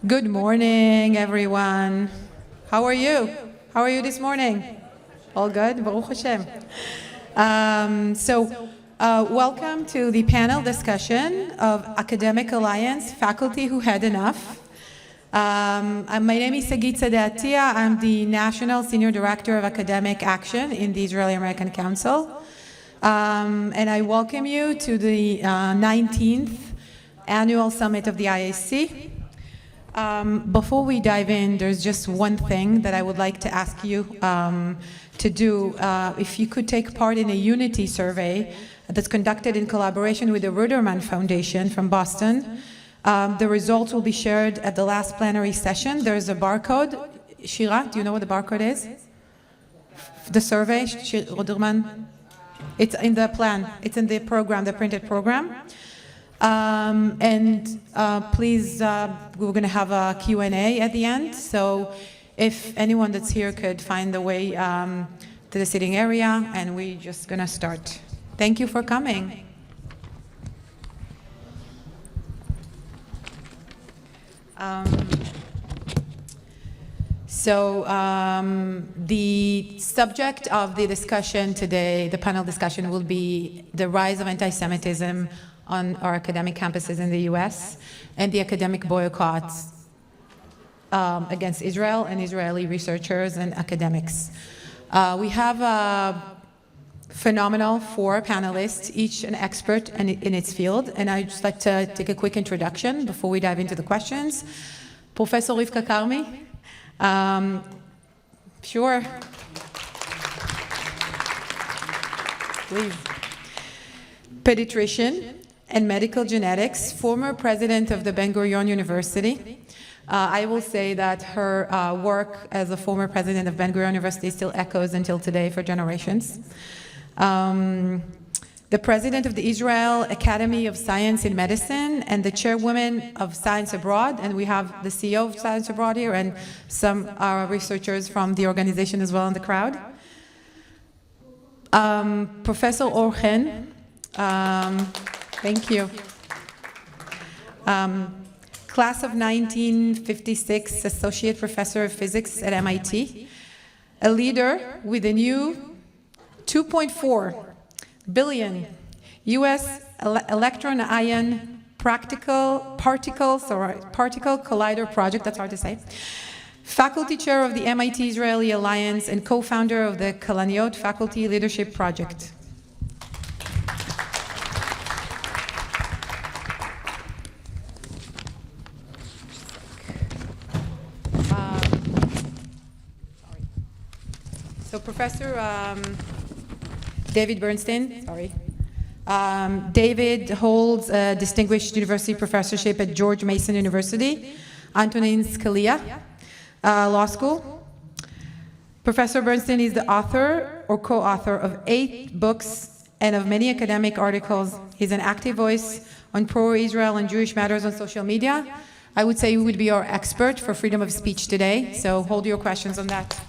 Good morning, everyone. How are you? How are you this morning? All good? Baruch Hashem. Welcome to the panel discussion of Academic Alliance, Faculty Who Had Enough. My name is Sade-Attia. I'm the National Senior Director of Academic Action in the Israeli-American Council. And I welcome you to the 19th Annual Summit of the IAC. Before we dive in, there's just one thing that I would like to ask you to do. If you could take part in a unity survey that's conducted in collaboration with the Ruderman Foundation from Boston. The results will be shared at the last plenary session. There's a barcode. Shira, do you know what the barcode is? The survey, Ruderman? It's in the plan. It's in the program, the printed program. Please, we're going to have a Q&A at the end. So if anyone that's here could find the way to the sitting area, and we're just going to start. Thank you for coming. The subject of the discussion today, the panel discussion, will be the rise of anti-Semitism on our academic campuses in the US and the academic boycotts against Israel and Israeli researchers and academics. We have a phenomenal 4 panelists, each an expert in its field, and I'd just like to take a quick introduction before we dive into the questions. Professor Rivka Carmi. Sure. Please. Pediatrician and medical genetics, former president of the Ben-Gurion University. I will say that her work as a former president of Ben-Gurion University still echoes until today for generations. The president of the Israel Academy of Science and Medicine and the chairwoman of ScienceAbroad, and we have the CEO of ScienceAbroad here and some researchers from the organization as well in the crowd. Professor Orchen, thank you. Class of 1956, Associate Professor of Physics at MIT. A leader with a new 2.4 billion US electron ion particle collider project, that's hard to say. Faculty chair of the MIT Israeli Alliance and co-founder of the Kalaniyot Faculty Leadership Project. So Professor David Bernstein, David holds a distinguished university professorship at George Mason University, Antonin Scalia Law School. Professor Bernstein is the author or co-author of 8 books and of many academic articles. He's an active voice on pro-Israel and Jewish matters on social media. I would say he would be our expert for freedom of speech today, so hold your questions on that.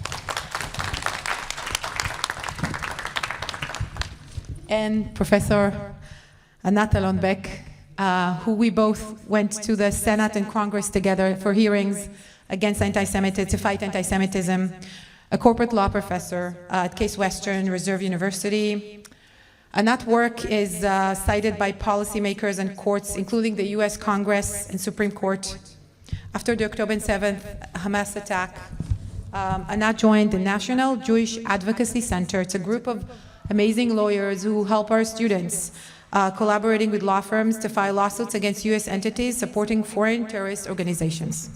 And Professor Anat Alon-Beck, who we both went to the Senate and Congress together for hearings against anti-Semitism, to fight anti-Semitism, a corporate law professor at Case Western Reserve University. Anat's work is cited by policymakers and courts, including the US Congress and Supreme Court. After the October 7th Hamas attack, Anat joined the National Jewish Advocacy Center. It's a group of amazing lawyers who help our students, collaborating with law firms to file lawsuits against US entities supporting foreign terrorist organizations.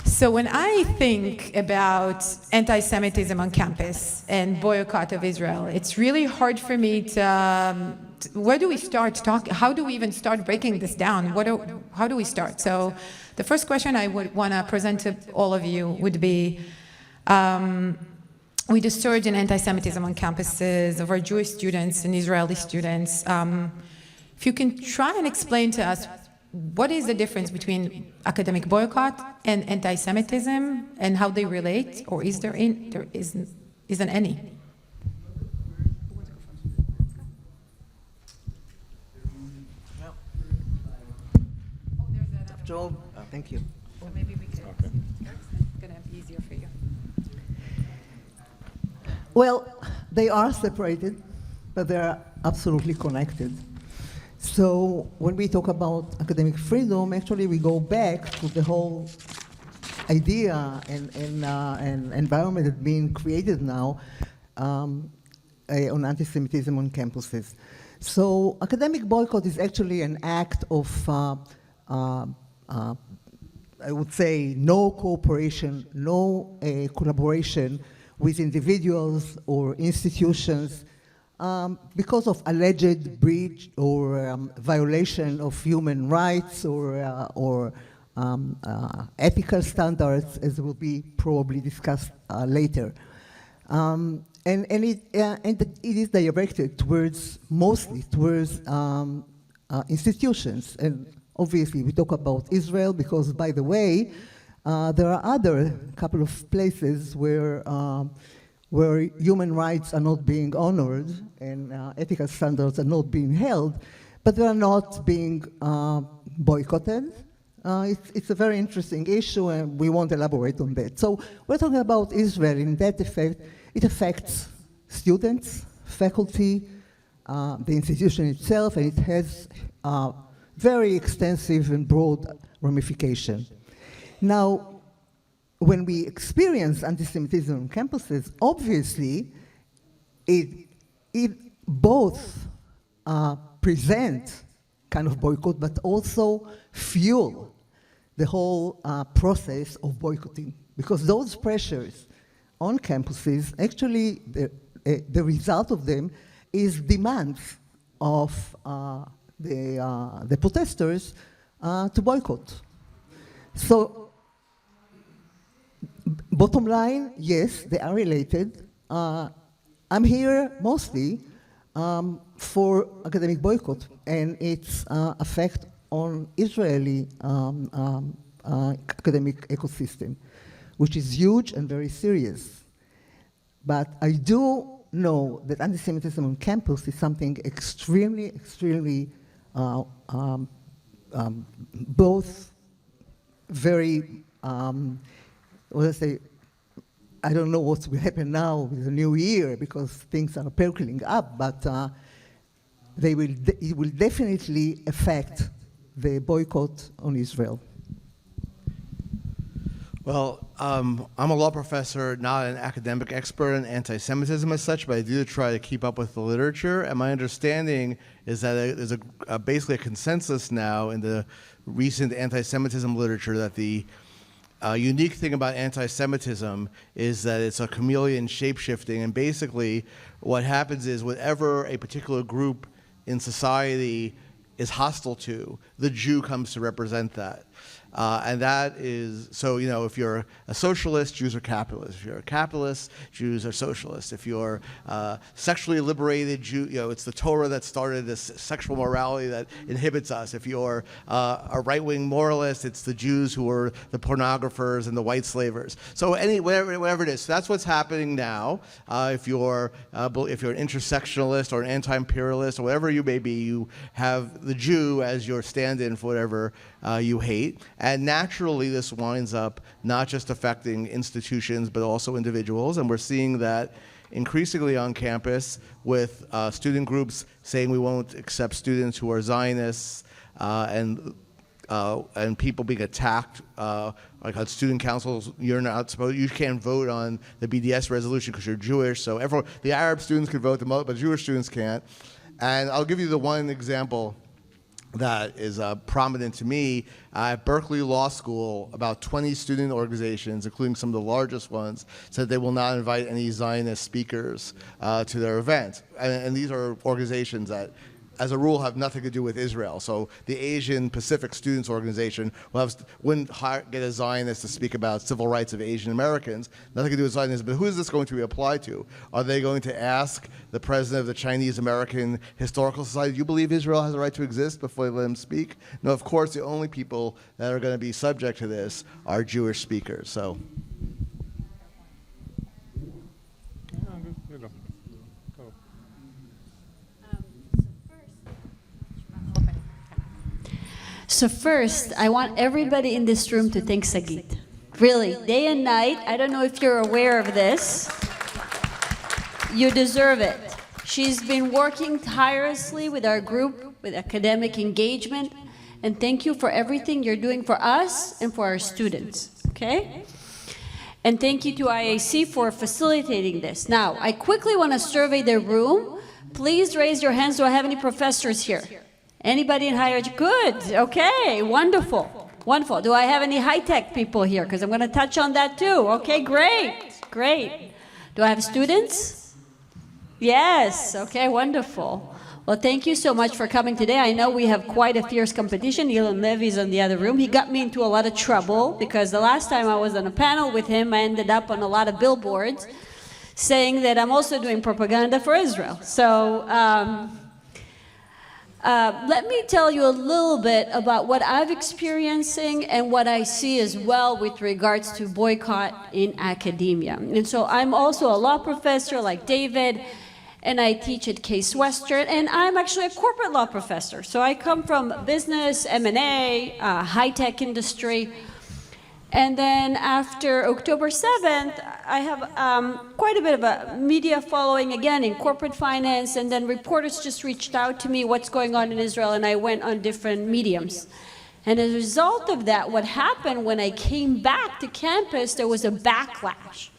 So when I think about anti-Semitism on campus and boycott of Israel, it's really hard for me to, where do we start talking? How do we even start breaking this down? How do we start? So the first question I would want to present to all of you would be, with the surge in anti-Semitism on campuses of our Jewish students and Israeli students, if you can try and explain to us what is the difference between academic boycott and anti-Semitism and how they relate, or is there isn't any? job. Thank you. So maybe we could. Okay. It's going to be easier for you. Well, they are separated, but they are absolutely connected. So when we talk about academic freedom, actually we go back to the whole idea and environment that's being created now on anti-Semitism on campuses. So academic boycott is actually an act of, I would say, no cooperation, no collaboration with individuals or institutions because of alleged breach or violation of human rights or ethical standards, as will be probably discussed later. And it is directed towards, mostly towards institutions. And obviously we talk about Israel because, by the way, there are other couple of places where human rights are not being honored and ethical standards are not being held, but they are not being boycotted. It's a very interesting issue, and we won't elaborate on that. So we're talking about Israel. In that effect, it affects students, faculty, the institution itself, and it has very extensive and broad ramification. Now, when we experience anti-Semitism on campuses, obviously, it both present kind of boycott, but also fuel the whole process of boycotting. Because those pressures on campuses, actually, the result of them is demands of the protesters to boycott. So, bottom line, yes, they are related. I'm here mostly for academic boycott and its effect on Israeli academic ecosystem, which is huge and very serious. But I do know that anti-Semitism on campus is something extremely, extremely both very, what I say, I don't know what will happen now with the new year because things are percolating up, but it will definitely affect the boycott on Israel. Well, I'm a law professor, not an academic expert on anti-Semitism as such, but I do try to keep up with the literature. And my understanding is that there's basically a consensus now in the recent anti-Semitism literature that the unique thing about anti-Semitism is that it's a chameleon shape-shifting, and basically what happens is whatever a particular group in society is hostile to, the Jew comes to represent that. And that is, so, you know, if you're a socialist, Jews are capitalists. If you're a capitalist, Jews are socialists. If you're sexually liberated, Jew, you know, it's the Torah that started this sexual morality that inhibits us. If you're a right-wing moralist, it's the Jews who are the pornographers and the white slavers. So whatever it is, so that's what's happening now. If you're an intersectionalist or an anti-imperialist or whatever you may be, you have the Jew as your stand-in for whatever you hate. And naturally, this winds up not just affecting institutions, but also individuals. And we're seeing that increasingly on campus with student groups saying we won't accept students who are Zionists and people being attacked, like on student councils, you can't vote on the BDS resolution because you're Jewish. So the Arab students can vote, but Jewish students can't. And I'll give you the one example that is prominent to me. At Berkeley Law School, about 20 student organizations, including some of the largest ones, said they will not invite any Zionist speakers to their event. And these are organizations that, as a rule, have nothing to do with Israel. So the Asian Pacific Students Organization wouldn't get a Zionist to speak about civil rights of Asian Americans. Nothing to do with Zionism. But who is this going to be applied to? Are they going to ask the president of the Chinese American Historical Society, do you believe Israel has a right to exist, before they let him speak? No, of course, the only people that are going to be subject to this are Jewish speakers. So. So first, I want everybody in this room to thank Sagit. Really, day and night. I don't know if you're aware of this. You deserve it. She's been working tirelessly with our group, with academic engagement, and thank you for everything you're doing for us and for our students, okay? And thank you to IAC for facilitating this. Now, I quickly want to survey the room. Please raise your hands. Do I have any professors here? Anybody in higher education? Good, okay, wonderful, wonderful. Do I have any high-tech people here? Because I'm going to touch on that too. Okay, great, great. Do I have students? Yes, okay, wonderful. Well, thank you so much for coming today. I know we have quite a fierce competition. Elon Levy's on the other room. He got me into a lot of trouble because the last time I was on a panel with him, I ended up on a lot of billboards saying that I'm also doing propaganda for Israel. So let me tell you a little bit about what I'm experiencing and what I see as well with regards to boycott in academia. And so I'm also a law professor like David, and I teach at Case Western, and I'm actually a corporate law professor. So I come from business, M&A, high-tech industry. And then after October 7th, I have quite a bit of a media following, again, in corporate finance, and then reporters just reached out to me, what's going on in Israel, and I went on different mediums. And as a result of that, what happened when I came back to campus, there was a backlash.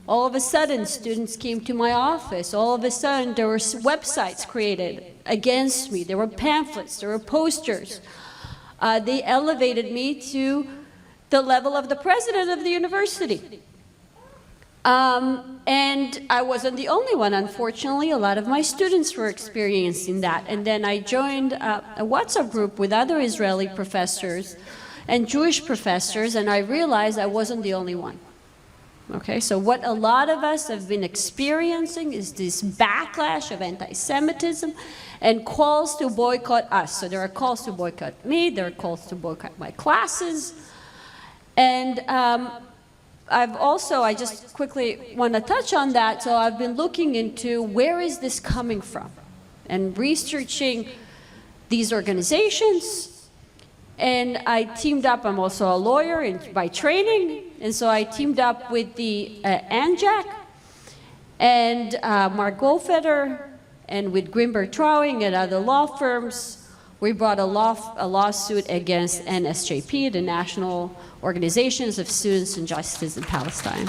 All of a sudden, students came to my office. All of a sudden, there were websites created against me. There were pamphlets, there were posters. They elevated me to the level of the president of the university. And I wasn't the only one, unfortunately. A lot of my students were experiencing that. And then I joined a WhatsApp group with other Israeli professors and Jewish professors, and I realized I wasn't the only one. Okay, so what a lot of us have been experiencing is this backlash of anti-Semitism and calls to boycott us. So there are calls to boycott me, there are calls to boycott my classes. And I just quickly want to touch on that. So I've been looking into where is this coming from and researching these organizations. And I teamed up, I'm also a lawyer by training, and so I teamed up with the ANJAC and Mark Goldfeder, and with Greenberg Trauing and other law firms. We brought a lawsuit against NSJP, the National Organizations of Students and Justice in Palestine.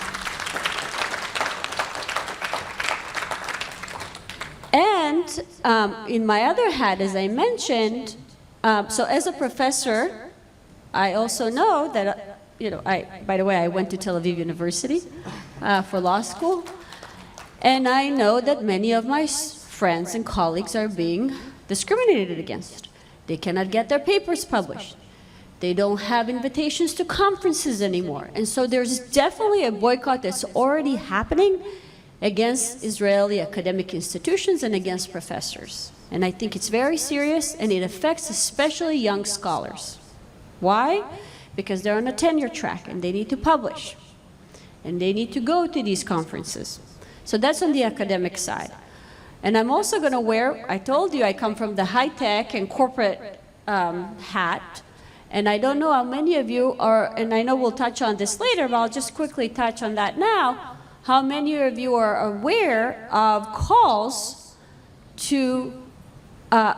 And in my other hat, as I mentioned, so as a professor, I also know that, by the way, I went to Tel Aviv University for law school, and I know that many of my friends and colleagues are being discriminated against. They cannot get their papers published. They don't have invitations to conferences anymore. And so there's definitely a boycott that's already happening against Israeli academic institutions and against professors. And I think it's very serious, and it affects especially young scholars. Why? Because they're on a tenure track, and they need to publish. And they need to go to these conferences. So that's on the academic side. And I'm also going to wear, I told you I come from the high-tech and corporate hat. And I don't know how many of you are, and I know we'll touch on this later, but I'll just quickly touch on that now. How many of you are aware of calls to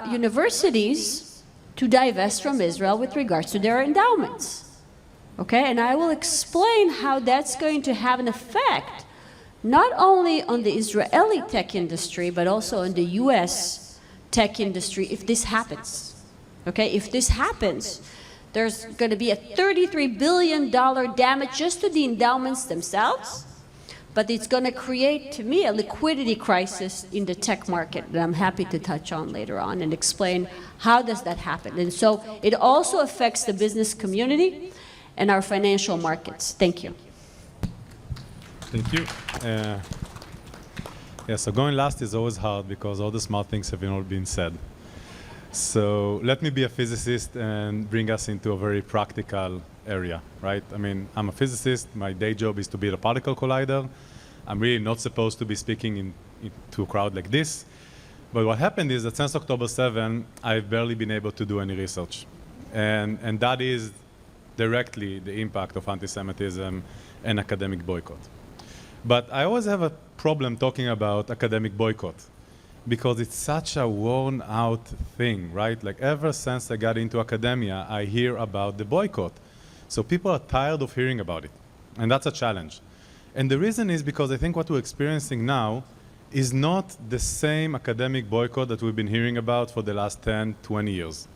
universities to divest from Israel with regards to their endowments? Okay, and I will explain how that's going to have an effect not only on the Israeli tech industry, but also on the US tech industry if this happens. Okay, if this happens, there's going to be a $33 billion damage just to the endowments themselves, but it's going to create, to me, a liquidity crisis in the tech market that I'm happy to touch on later on and explain how does that happen. And so it also affects the business community and our financial markets. Thank you. Thank you. So going last is always hard because all the smart things have all been said. So let me be a physicist and bring us into a very practical area, right? I mean, I'm a physicist. My day job is to build a particle collider. I'm really not supposed to be speaking to a crowd like this. But what happened is that since October 7, I've barely been able to do any research. And that is directly the impact of anti-Semitism and academic boycott. But I always have a problem talking about academic boycott because it's such a worn out thing, right? Like ever since I got into academia, I hear about the boycott. So people are tired of hearing about it. And that's a challenge. And the reason is because I think what we're experiencing now is not the same academic boycott that we've been hearing about for the last 10, 20 years.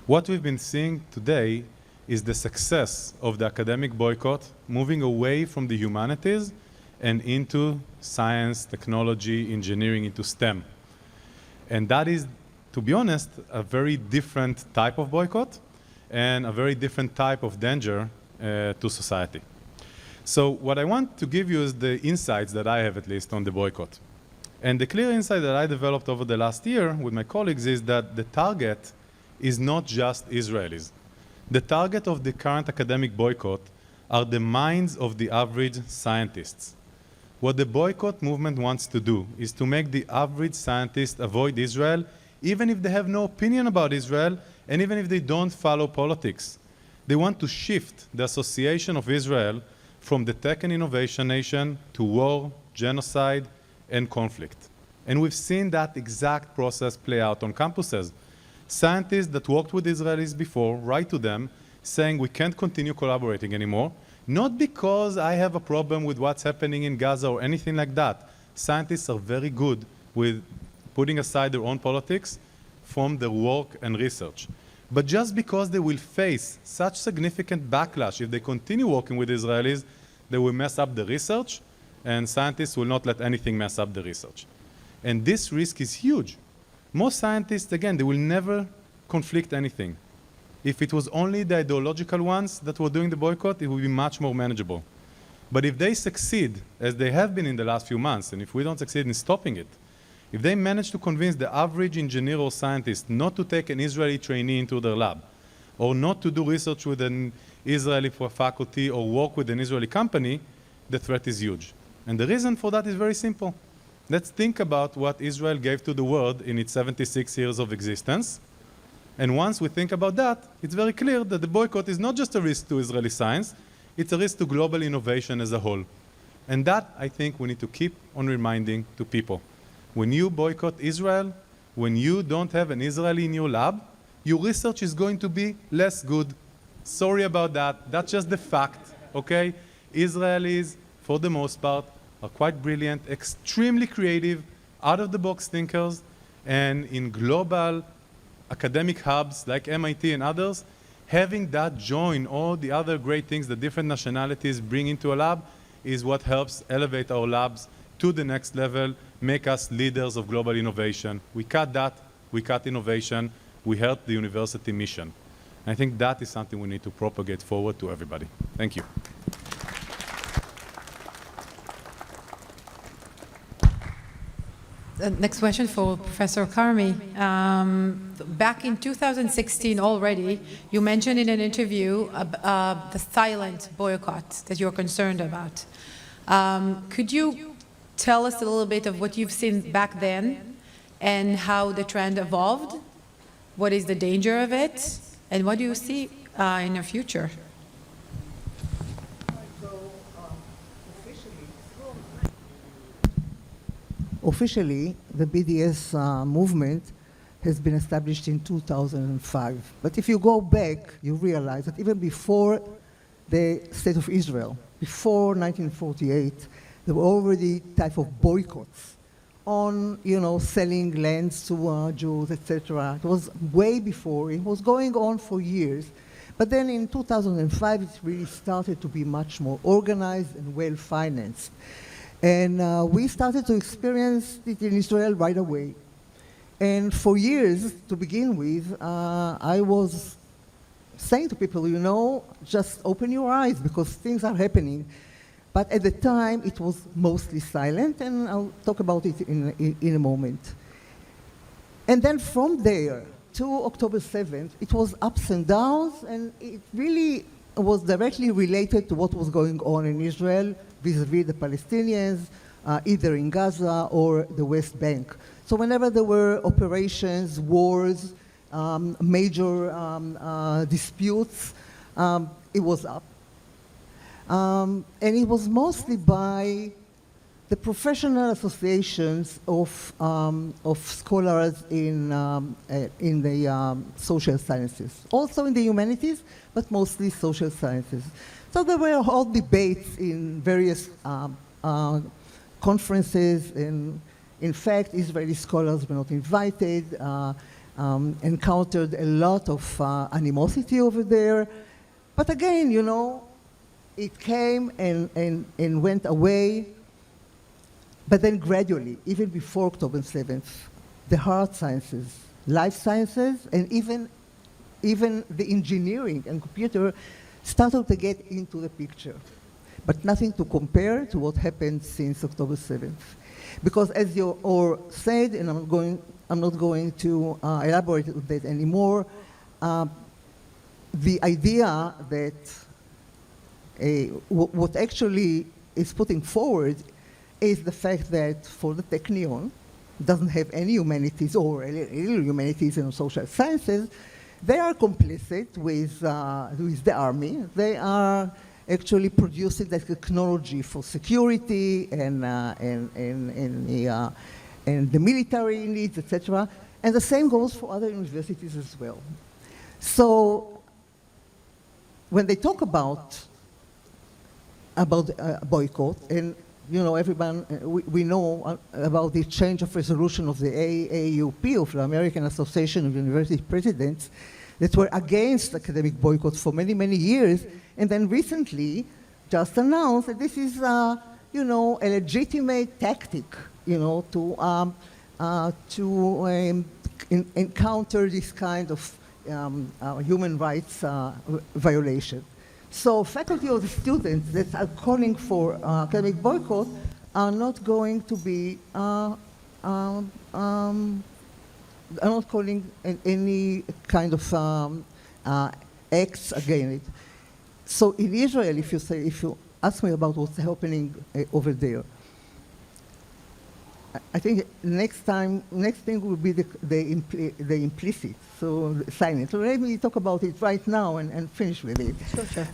What we've been seeing today is the success of the academic boycott moving away from the humanities and into science, technology, engineering, into STEM. And that is, to be honest, a very different type of boycott and a very different type of danger to society. So what I want to give you is the insights that I have, at least, on the boycott. And the clear insight that I developed over the last year with my colleagues is that the target is not just Israelis. The target of the current academic boycott are the minds of the average scientists. What the boycott movement wants to do is to make the average scientist avoid Israel, even if they have no opinion about Israel, and even if they don't follow politics. They want to shift the association of Israel from the tech and innovation nation to war, genocide, and conflict. And we've seen that exact process play out on campuses. Scientists that worked with Israelis before write to them saying we can't continue collaborating anymore, not because I have a problem with what's happening in Gaza or anything like that. Scientists are very good with putting aside their own politics from their work and research. But just because they will face such significant backlash if they continue working with Israelis, they will mess up the research, and scientists will not let anything mess up the research. And this risk is huge. Most scientists, again, they will never conflict anything. If it was only the ideological ones that were doing the boycott, it would be much more manageable. But if they succeed, as they have been in the last few months, and if we don't succeed in stopping it, if they manage to convince the average engineer or scientist not to take an Israeli trainee into their lab, or not to do research with an Israeli faculty or work with an Israeli company, the threat is huge. And the reason for that is very simple. Let's think about what Israel gave to the world in its 76 years of existence. And once we think about that, it's very clear that the boycott is not just a risk to Israeli science, it's a risk to global innovation as a whole. And that, I think, we need to keep on reminding to people. When you boycott Israel, when you don't have an Israeli in your lab, your research is going to be less good. Sorry about that. That's just the fact, okay? Israelis, for the most part, are quite brilliant, extremely creative, out-of-the-box thinkers, and in global academic hubs like MIT and others, having that join all the other great things that different nationalities bring into a lab is what helps elevate our labs to the next level, make us leaders of global innovation. We cut that, we cut innovation, we help the university mission. And I think that is something we need to propagate forward to everybody. Thank you. Next question for Professor Carmi. Back in 2016 already, you mentioned in an interview the silent boycott that you're concerned about. Could you tell us a little bit of what you've seen back then and how the trend evolved? What is the danger of it? And what do you see in the future? Officially, the BDS movement has been established in 2005. But if you go back, you realize that even before the State of Israel, before 1948, there were already type of boycotts on, selling lands to Jews, etc. It was way before. It was going on for years. But then in 2005, it really started to be much more organized and well-financed. And we started to experience it in Israel right away. And for years, to begin with, I was saying to people, just open your eyes because things are happening. But at the time, it was mostly silent, and I'll talk about it in a moment. And then from there to October 7th, it was ups and downs, and it really was directly related to what was going on in Israel vis-a-vis the Palestinians, either in Gaza or the West Bank. So whenever there were operations, wars, major disputes, it was up. And it was mostly by the professional associations of scholars in the social sciences, also in the humanities, but mostly social sciences. So there were all debates in various conferences, and in fact, Israeli scholars were not invited, encountered a lot of animosity over there. But again, you know, it came and went away. But then gradually, even before October 7th, the hard sciences, life sciences, and even the engineering and computer started to get into the picture. But nothing to compare to what happened since October 7th. Because as you all said, and I'm not going to elaborate on that anymore, the idea that what actually is putting forward is the fact that for the Technion, doesn't have any humanities or little humanities and social sciences, they are complicit with the army. They are actually producing the technology for security and the military needs, etc. And the same goes for other universities as well. So when they talk about boycott, and you know, everyone, we know about the change of resolution of the AAUP, of the American Association of University Presidents, that were against academic boycott for many, many years, and then recently just announced that this is, you know, a legitimate tactic, you know, to encounter this kind of human rights violation. So faculty or the students that are calling for academic boycott are not going to be, are not calling any kind of acts against it. So in Israel, if you ask me about what's happening over there, I think next thing will be the implicit, so silent. So let me talk about it right now and finish with it. Sure.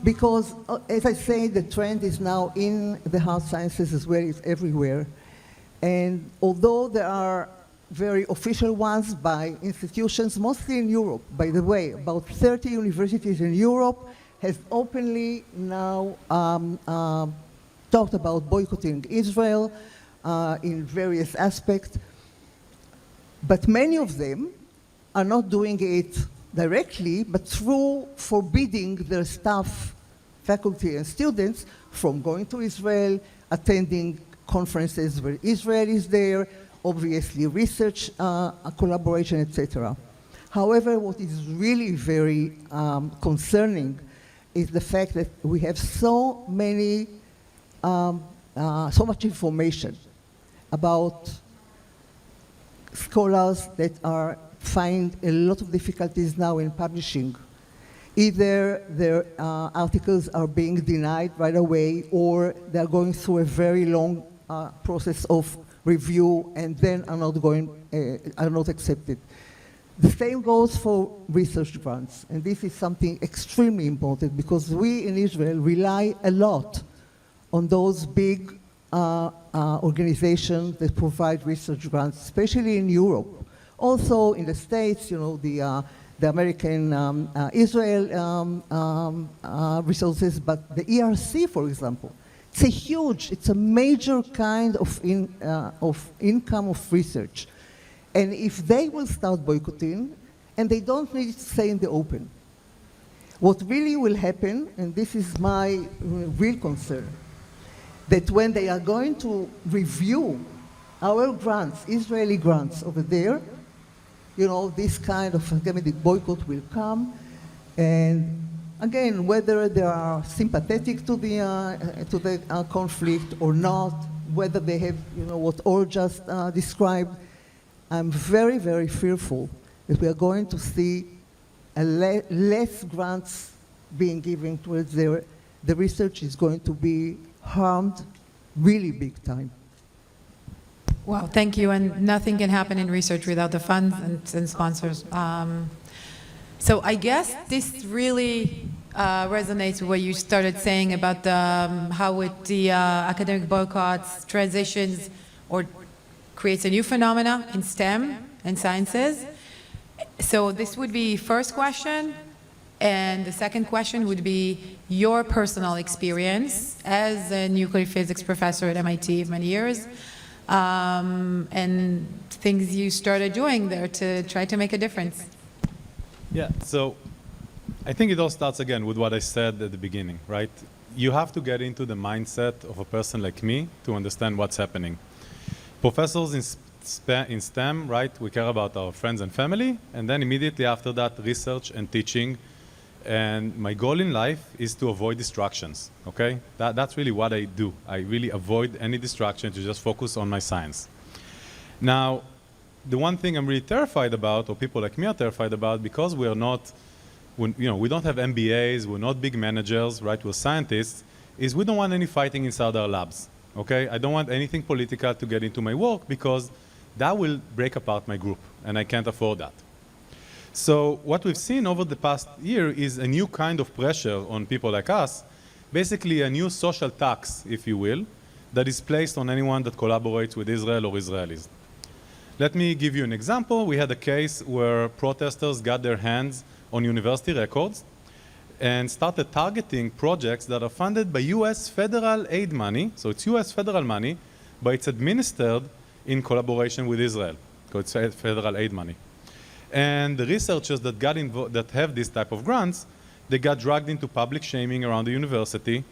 Because, as I say, the trend is now in the hard sciences as well, it's everywhere. And although there are very official ones by institutions, mostly in Europe, by the way, about 30 universities in Europe has openly now talked about boycotting Israel in various aspects, but many of them are not doing it directly, but through forbidding their staff, faculty and students from going to Israel, attending conferences where Israel is there, obviously research collaboration, etc. However, what is really very concerning is the fact that we have so much information about scholars that find a lot of difficulties now in publishing. Either their articles are being denied right away, or they're going through a very long process of review and then are not accepted. The same goes for research grants, and this is something extremely important because we in Israel rely a lot on those big organizations that provide research grants, especially in Europe. Also in the States, you know, the American Israel resources, but the ERC, for example, it's a major kind of income of research. And if they will start boycotting, and they don't need to say in the open, what really will happen, and this is my real concern, that when they are going to review our grants, Israeli grants over there, you know, this kind of academic boycott will come, and again, whether they are sympathetic to the conflict or not, whether they have, you know, what Or just described, I'm very, very fearful that we are going to see less grants being given towards the research is going to be harmed really big time. Wow, thank you. And nothing can happen in research without the funds and sponsors. So I guess this really resonates with what you started saying about how with the academic boycotts transitions or creates a new phenomena in STEM and sciences. So this would be first question. And the second question would be your personal experience as a nuclear physics professor at MIT of many years, and things you started doing there to try to make a difference. Yeah, so I think it all starts again with what I said at the beginning, right? You have to get into the mindset of a person like me to understand what's happening. Professors in STEM, right, we care about our friends and family, and then immediately after that, research and teaching. And my goal in life is to avoid distractions, okay? That's really what I do. I really avoid any distraction to just focus on my science. Now, the one thing I'm really terrified about, or people like me are terrified about, because we are not, we don't have MBAs, we're not big managers, right? We're scientists, is we don't want any fighting inside our labs, okay? I don't want anything political to get into my work because that will break apart my group, and I can't afford that. So what we've seen over the past year is a new kind of pressure on people like us, basically a new social tax, if you will, that is placed on anyone that collaborates with Israel or Israelis. Let me give you an example. We had a case where protesters got their hands on university records and started targeting projects that are funded by US federal aid money. So it's US federal money, but it's administered in collaboration with Israel, because it's federal aid money. And the researchers that that have this type of grants, they got dragged into public shaming around the university,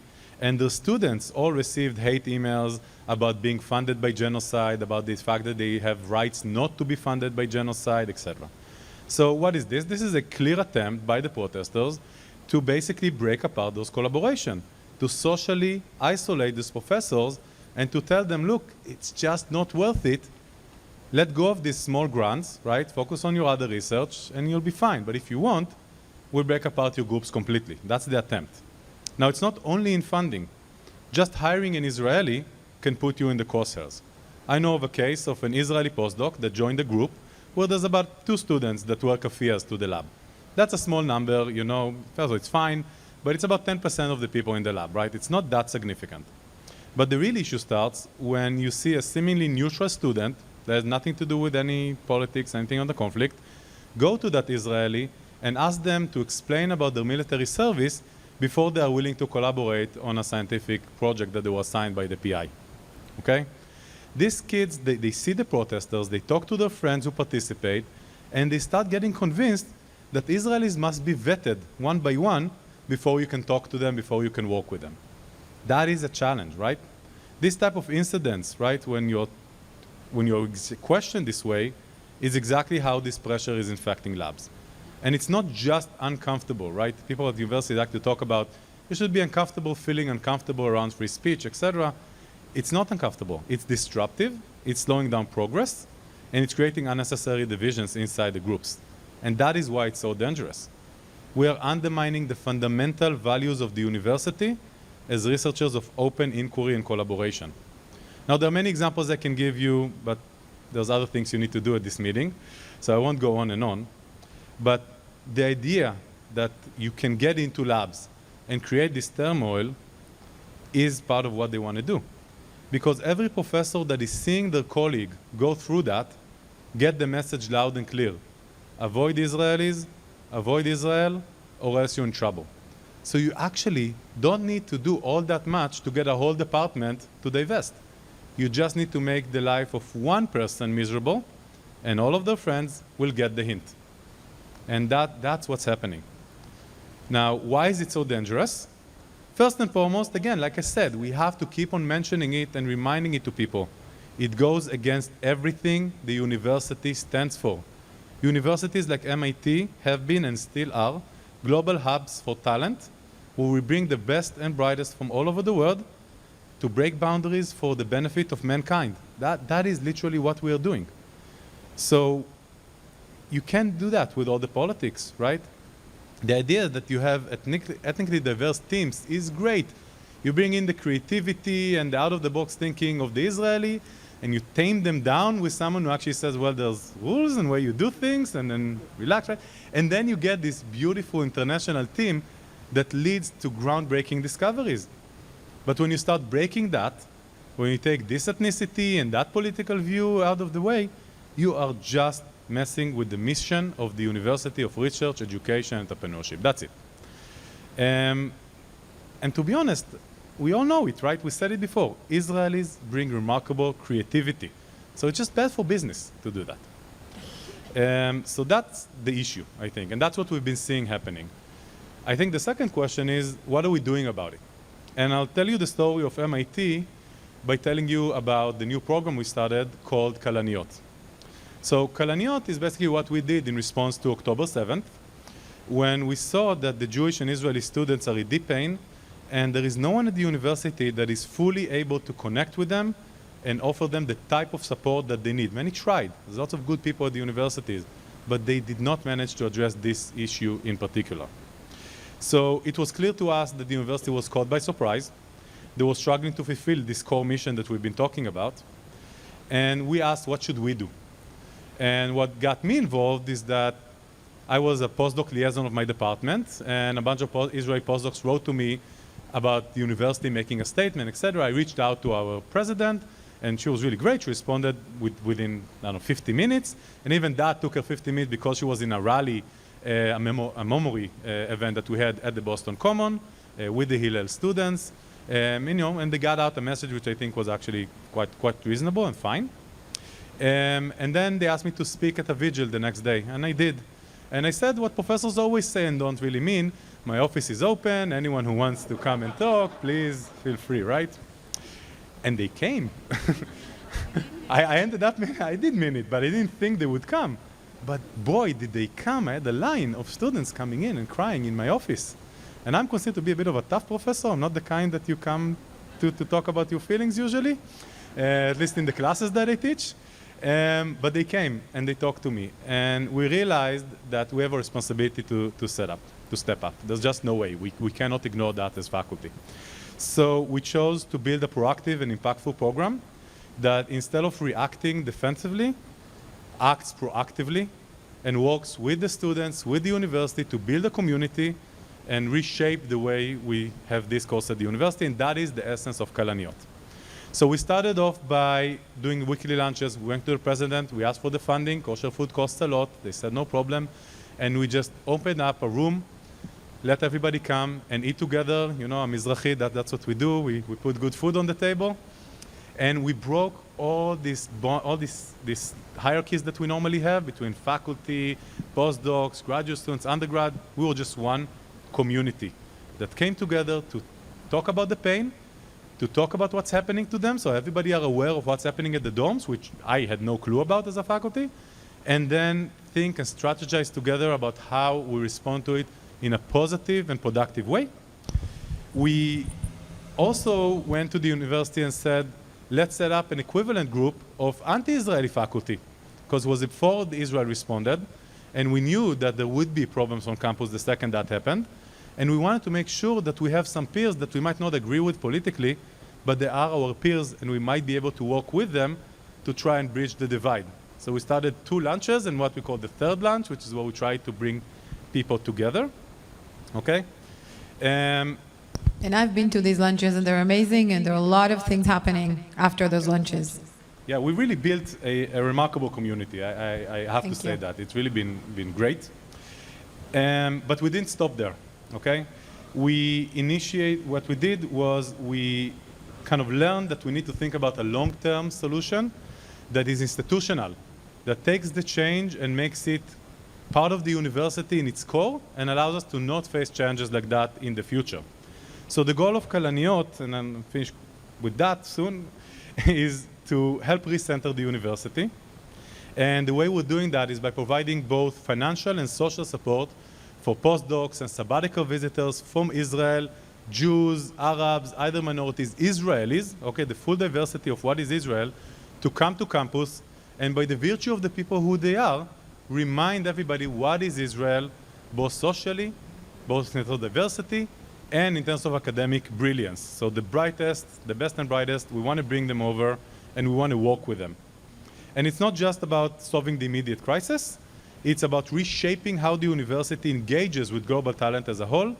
and the students all received hate emails about being funded by genocide, about the fact that they have rights not to be funded by genocide, etc. So what is this? This is a clear attempt by the protesters to basically break apart those collaborations, to socially isolate these professors and to tell them, look, it's just not worth it. Let go of these small grants, right? Focus on your other research, and you'll be fine. But if you want, we'll break apart your groups completely. That's the attempt. Now, it's not only in funding. Just hiring an Israeli can put you in the crosshairs. I know of a case of an Israeli postdoc that joined a group where there's about 2 students that work affairs to the lab. That's a small number, first of all, it's fine, but it's about 10% of the people in the lab, right? It's not that significant. But the real issue starts when you see a seemingly neutral student that has nothing to do with any politics, anything on the conflict, go to that Israeli and ask them to explain about their military service before they are willing to collaborate on a scientific project that they were assigned by the PI, okay? These kids, they see the protesters, they talk to their friends who participate, and they start getting convinced that Israelis must be vetted one by one before you can talk to them, before you can work with them. That is a challenge, right? This type of incidents, right, when you're questioned this way, is exactly how this pressure is infecting labs. And it's not just uncomfortable, right? People at the university like to talk about, you should be uncomfortable, feeling uncomfortable around free speech, etc. It's not uncomfortable. It's disruptive, it's slowing down progress, and it's creating unnecessary divisions inside the groups. And that is why it's so dangerous. We are undermining the fundamental values of the university as researchers of open inquiry and collaboration. Now, there are many examples I can give you, but there's other things you need to do at this meeting, so I won't go on and on. But the idea that you can get into labs and create this turmoil is part of what they want to do. Because every professor that is seeing their colleague go through that, get the message loud and clear. Avoid Israelis, avoid Israel, or else you're in trouble. So you actually don't need to do all that much to get a whole department to divest. You just need to make the life of one person miserable, and all of their friends will get the hint. And that's what's happening. Now, why is it so dangerous? First and foremost, again, like I said, we have to keep on mentioning it and reminding it to people. It goes against everything the university stands for. Universities like MIT have been and still are global hubs for talent, where we bring the best and brightest from all over the world to break boundaries for the benefit of mankind. That is literally what we are doing. So you can't do that with all the politics, right? The idea that you have ethnically diverse teams is great. You bring in the creativity and the out-of-the-box thinking of the Israeli, and you tame them down with someone who actually says, well, there's rules and way you do things, and then relax, right? And then you get this beautiful international team that leads to groundbreaking discoveries. But when you start breaking that, when you take this ethnicity and that political view out of the way, you are just messing with the mission of the University of Research, Education, and Entrepreneurship. That's it. And to be honest, we all know it, right? We said it before. Israelis bring remarkable creativity. So it's just bad for business to do that. So that's the issue, I think. And that's what we've been seeing happening. I think the second question is, what are we doing about it? And I'll tell you the story of MIT by telling you about the new program we started called Kalaniyot. So Kalaniyot is basically what we did in response to October 7th, when we saw that the Jewish and Israeli students are in deep pain, and there is no one at the university that is fully able to connect with them and offer them the type of support that they need. Many tried. There's lots of good people at the universities, but they did not manage to address this issue in particular. So it was clear to us that the university was caught by surprise. They were struggling to fulfill this core mission that we've been talking about. And we asked, what should we do? And what got me involved is that I was a postdoc liaison of my department, and a bunch of Israeli postdocs wrote to me about the university making a statement, etc. I reached out to our president, and she was really great. She responded within, I don't know, 50 minutes. And even that took her 50 minutes because she was in a rally, a memory event that we had at the Boston Common with the Hillel students. And they got out a message which I think was actually quite reasonable and fine. And then they asked me to speak at a vigil the next day, and I did. And I said what professors always say and don't really mean. My office is open. Anyone who wants to come and talk, please feel free, right? And they came. I ended up, I did mean it, but I didn't think they would come. But boy, did they come. I had a line of students coming in and crying in my office. And I'm considered to be a bit of a tough professor. I'm not the kind that you come to talk about your feelings usually, at least in the classes that I teach. But they came and they talked to me. And we realized that we have a responsibility to step up. There's just no way. We cannot ignore that as faculty. So we chose to build a proactive and impactful program that instead of reacting defensively, acts proactively and works with the students, with the university to build a community and reshape the way we have discourse at the university. And that is the essence of Kalaniyot. So we started off by doing weekly lunches. We went to the president. We asked for the funding. Kosher food costs a lot. They said no problem. And we just opened up a room, let everybody come and eat together. You know, I'm Mizrahi, that's what we do. We put good food on the table. And we broke all these hierarchies that we normally have between faculty, postdocs, graduate students, undergrad. We were just one community that came together to talk about the pain, to talk about what's happening to them, so everybody are aware of what's happening at the dorms, which I had no clue about as a faculty, and then think and strategize together about how we respond to it in a positive and productive way. We also went to the university and said, let's set up an equivalent group of anti-Israeli faculty, because it was before Israel responded, and we knew that there would be problems on campus the second that happened, and we wanted to make sure that we have some peers that we might not agree with politically, but they are our peers, and we might be able to work with them to try and bridge the divide. So we started 2 lunches and what we call the third lunch, which is where we try to bring people together. Okay? And I've been to these lunches, and they're amazing, and there are a lot of things happening after those lunches. Yeah, we really built a remarkable community. I have to say that. It's really been great. But we didn't stop there, okay? What we did was we kind of learned that we need to think about a long-term solution that is institutional, that takes the change and makes it part of the university in its core and allows us to not face challenges like that in the future. So the goal of Kalaniyot, and I'm finished with that soon, is to help recenter the university. And the way we're doing that is by providing both financial and social support for postdocs and sabbatical visitors from Israel, Jews, Arabs, other minorities, Israelis, okay, the full diversity of what is Israel, to come to campus and by the virtue of the people who they are, remind everybody what is Israel, both socially, both in terms of diversity, and in terms of academic brilliance. So the brightest, the best and brightest, we want to bring them over and we want to work with them. And it's not just about solving the immediate crisis. It's about reshaping how the university engages with global talent as a whole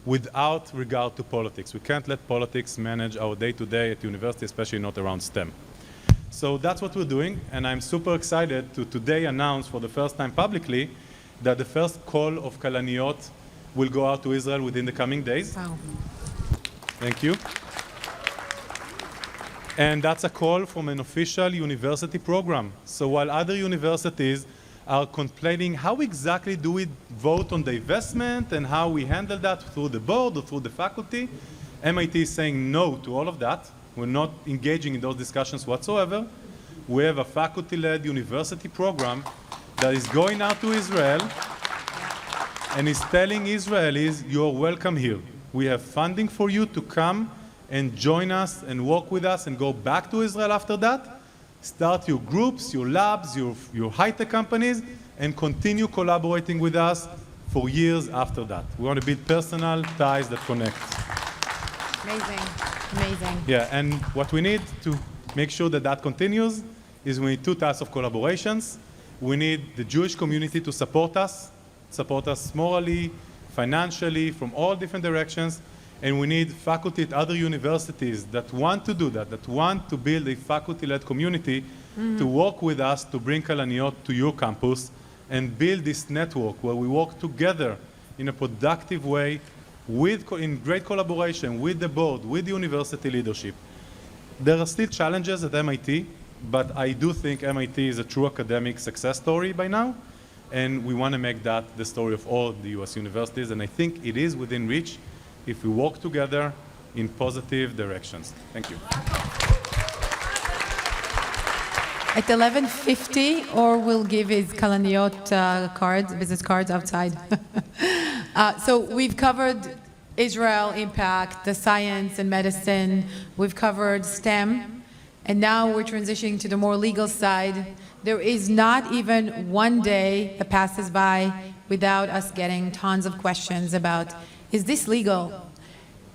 without regard to politics. We can't let politics manage our day-to-day at university, especially not around STEM. So that's what we're doing, and I'm super excited to today announce for the first time publicly that the first call of Kalaniyot will go out to Israel within the coming days. Wow. Thank you. And that's a call from an official university program. So while other universities are complaining how exactly do we vote on the investment and how we handle that through the board or through the faculty, MIT is saying no to all of that. We're not engaging in those discussions whatsoever. We have a faculty-led university program that is going out to Israel and is telling Israelis, you're welcome here. We have funding for you to come and join us and work with us and go back to Israel after that. Start your groups, your labs, your high-tech companies, and continue collaborating with us for years after that. We want to build personal ties that connect. Amazing. Amazing. Yeah, and what we need to make sure that that continues is we need two types of collaborations. We need the Jewish community to support us morally, financially, from all different directions. And we need faculty at other universities that want to do that want to build a faculty-led community to work with us to bring Kalaniyot to your campus and build this network where we work together in a productive way in great collaboration with the board, with the university leadership. There are still challenges at MIT, but I do think MIT is a true academic success story by now, and we want to make that the story of all the US universities, and I think it is within reach if we work together in positive directions. Thank you. At 11:50, or we'll give his Kalaniyot cards, business cards outside. So we've covered Israel impact, the science and medicine. We've covered STEM. And now we're transitioning to the more legal side. There is not even one day that passes by without us getting tons of questions about, is this legal?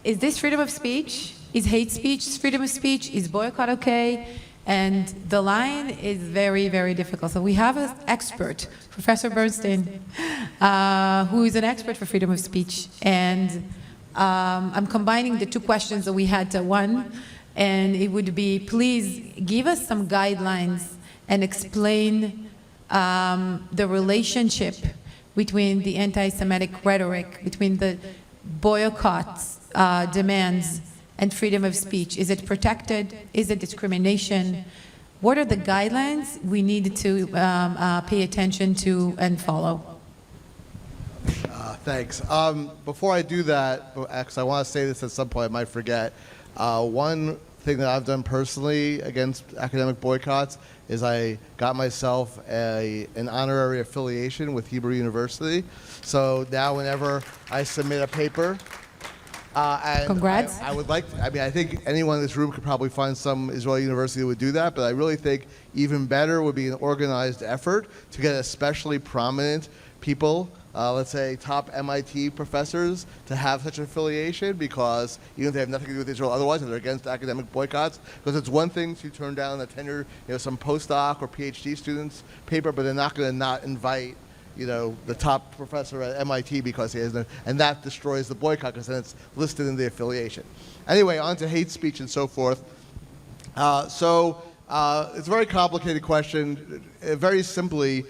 Is this freedom of speech? Is hate speech freedom of speech? Is boycott okay? And the line is very, very difficult. So we have an expert, Professor Bernstein, who is an expert for freedom of speech. And I'm combining the two questions that we had to one. And it would be, please give us some guidelines and explain the relationship between the anti-Semitic rhetoric, between the boycotts, demands, and freedom of speech. Is it protected? Is it discrimination? What are the guidelines we need to pay attention to and follow? Thanks. Before I do that, because I want to say this at some point, I might forget, one thing that I've done personally against academic boycotts is I got myself an honorary affiliation with Hebrew University. So now whenever I submit a paper, and Congrats. I would like, I think anyone in this room could probably find some Israeli university that would do that, but I really think even better would be an organized effort to get especially prominent people, let's say top MIT professors, to have such an affiliation, because even if they have nothing to do with Israel otherwise and they're against academic boycotts, because it's one thing to turn down a tenure, some postdoc or PhD student's paper, but they're not going to not invite the top professor at MIT because he has no, and that destroys the boycott because then it's listed in the affiliation. Anyway, on to hate speech and so forth. It's a very complicated question. Very simply,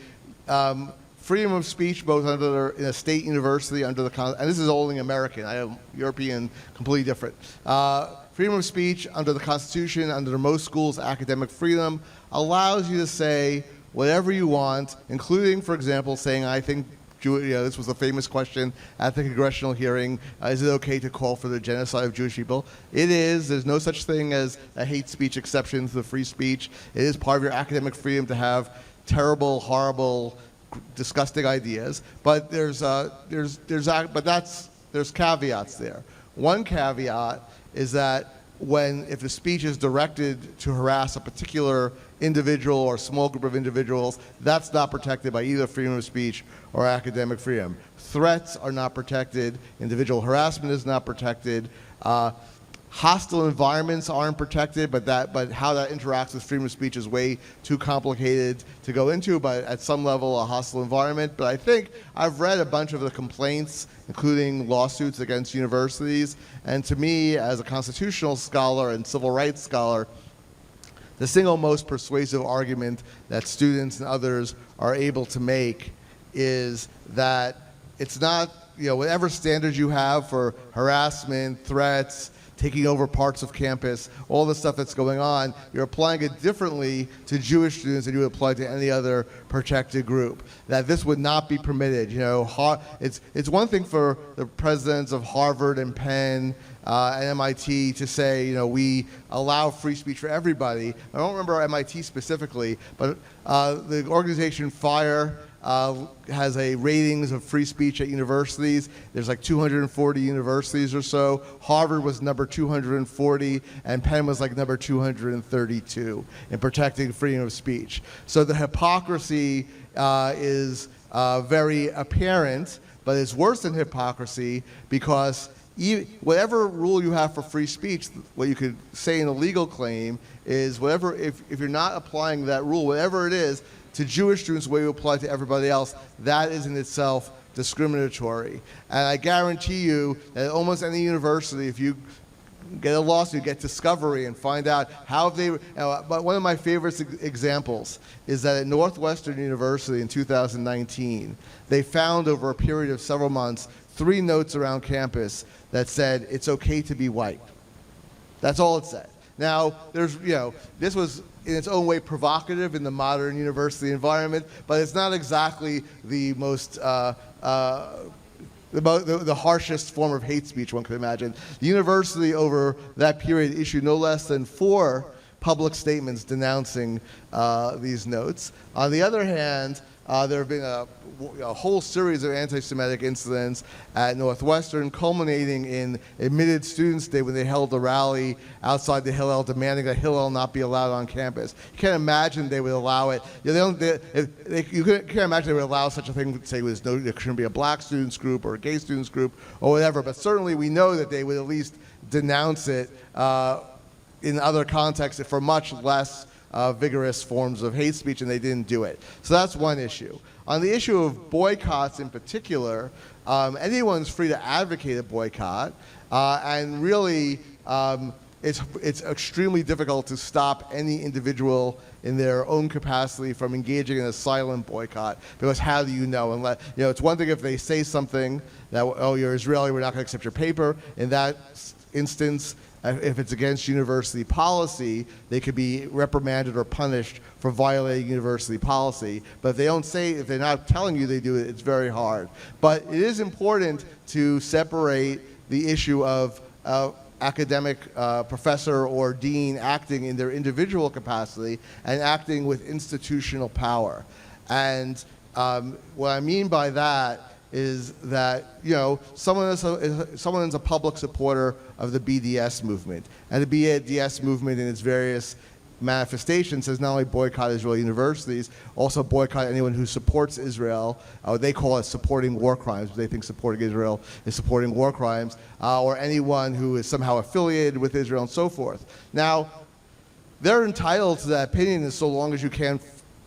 freedom of speech, both in a state university under the and this is only American. I am European, completely different. Freedom of speech under the Constitution, under most schools, academic freedom allows you to say whatever you want, including, for example, saying, I think, this was a famous question at the congressional hearing, is it okay to call for the genocide of Jewish people? It is. There's no such thing as a hate speech exception to the free speech. It is part of your academic freedom to have terrible, horrible, disgusting ideas. But there's caveats there. One caveat is that if the speech is directed to harass a particular individual or small group of individuals, that's not protected by either freedom of speech or academic freedom. Threats are not protected. Individual harassment is not protected. hostile environments aren't protected, but how that interacts with freedom of speech is way too complicated to go into, but at some level a hostile environment. But I think I've read a bunch of the complaints, including lawsuits against universities, and to me, as a constitutional scholar and civil rights scholar, the single most persuasive argument that students and others are able to make is that it's not, whatever standards you have for harassment, threats, taking over parts of campus, all the stuff that's going on, you're applying it differently to Jewish students than you would apply to any other protected group. That this would not be permitted. It's one thing for the presidents of Harvard and Penn and MIT to say, we allow free speech for everybody. I don't remember MIT specifically, but the organization FIRE has a ratings of free speech at universities. There's like 240 universities or so. Harvard was number 240, and Penn was like number 232 in protecting freedom of speech. So the hypocrisy is very apparent, but it's worse than hypocrisy because whatever rule you have for free speech, what you could say in a legal claim is whatever, if you're not applying that rule, whatever it is, to Jewish students the way you apply to everybody else, that is in itself discriminatory. And I guarantee you that at almost any university, if you get a lawsuit, get discovery and find out how they, but one of my favorite examples is that at Northwestern University in 2019, they found over a period of several months 3 notes around campus that said it's okay to be white. That's all it said. Now, this was in its own way provocative in the modern university environment, but it's not exactly the most the harshest form of hate speech one could imagine. The university over that period issued no less than 4 public statements denouncing these notes. On the other hand, there have been a whole series of anti-Semitic incidents at Northwestern, culminating in admitted Students' Day when they held a rally outside the Hillel demanding that Hillel not be allowed on campus. You can't imagine they would allow it. You can't imagine they would allow such a thing, say there shouldn't be a black students group or a gay students group or whatever, but certainly we know that they would at least denounce it in other contexts for much less vigorous forms of hate speech, and they didn't do it. So that's one issue. On the issue of boycotts in particular, anyone's free to advocate a boycott, and really it's extremely difficult to stop any individual in their own capacity from engaging in a silent boycott, because how do you know? It's one thing if they say something that, oh, you're Israeli, we're not going to accept your paper. In that instance, if it's against university policy, they could be reprimanded or punished for violating university policy. But if they're not telling you they do it, it's very hard. But it is important to separate the issue of academic professor or dean acting in their individual capacity and acting with institutional power. And what I mean by that is that someone is a public supporter of the BDS movement, and the BDS movement in its various manifestations has not only boycotted Israeli universities, also boycott anyone who supports Israel. They call it supporting war crimes. They think supporting Israel is supporting war crimes, or anyone who is somehow affiliated with Israel and so forth. Now, they're entitled to that opinion so long as you can't